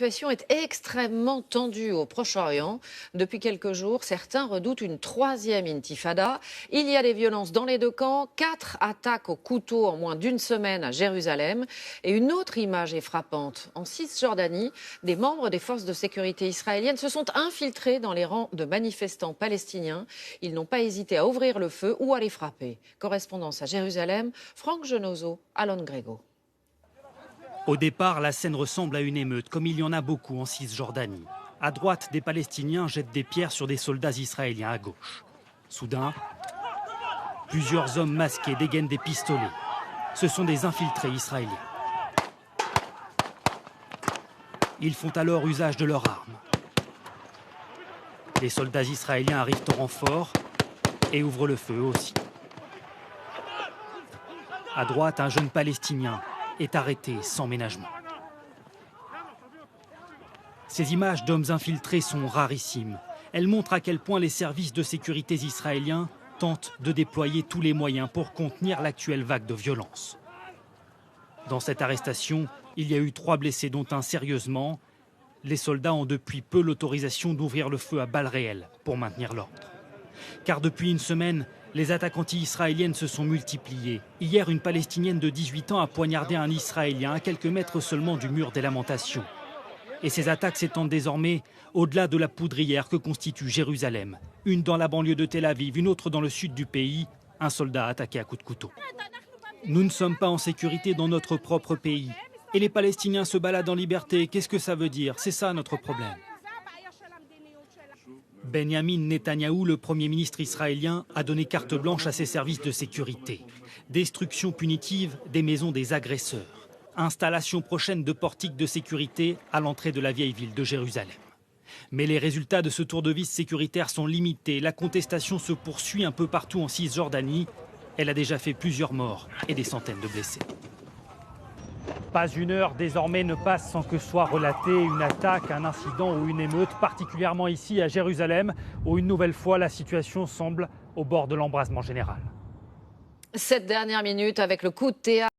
situation est extrêmement tendue au Proche-Orient. Depuis quelques jours, certains redoutent une troisième intifada. Il y a des violences dans les deux camps, 4 attaques au couteau en moins d'une semaine à Jérusalem. Et une autre image est frappante. En Cisjordanie, des membres des forces de sécurité israéliennes se sont infiltrés dans les rangs de manifestants palestiniens. Ils n'ont pas hésité à ouvrir le feu ou à les frapper. Correspondance à Jérusalem, Franck Genozo, Alon Grego. Au départ, la scène ressemble à une émeute, comme il y en a beaucoup en Cisjordanie. À droite, des Palestiniens jettent des pierres sur des soldats israéliens à gauche. Soudain, plusieurs hommes masqués dégainent des pistolets. Ce sont des infiltrés israéliens. Ils font alors usage de leurs armes. Les soldats israéliens arrivent en renfort et ouvrent le feu aussi. À droite, un jeune Palestinien est arrêté sans ménagement. Ces images d'hommes infiltrés sont rarissimes. Elles montrent à quel point les services de sécurité israéliens tentent de déployer tous les moyens pour contenir l'actuelle vague de violence. Dans cette arrestation, il y a eu 3 blessés, dont un sérieusement. Les soldats ont depuis peu l'autorisation d'ouvrir le feu à balles réelles pour maintenir l'ordre. Car depuis une semaine, les attaques anti-israéliennes se sont multipliées. Hier, une Palestinienne de 18 ans a poignardé un Israélien à quelques mètres seulement du mur des lamentations. Et ces attaques s'étendent désormais au-delà de la poudrière que constitue Jérusalem. Une dans la banlieue de Tel Aviv, une autre dans le sud du pays. Un soldat attaqué à coups de couteau. Nous ne sommes pas en sécurité dans notre propre pays. Et les Palestiniens se baladent en liberté. Qu'est-ce que ça veut dire? C'est ça notre problème. Benjamin Netanyahou, le Premier ministre israélien, a donné carte blanche à ses services de sécurité. Destruction punitive des maisons des agresseurs. Installation prochaine de portiques de sécurité à l'entrée de la vieille ville de Jérusalem. Mais les résultats de ce tour de vis sécuritaire sont limités. La contestation se poursuit un peu partout en Cisjordanie. Elle a déjà fait plusieurs morts et des centaines de blessés. Pas une heure désormais ne passe sans que soit relatée une attaque, un incident ou une émeute, particulièrement ici à Jérusalem, où une nouvelle fois la situation semble au bord de l'embrasement général. Cette dernière minute avec le coup de théâtre.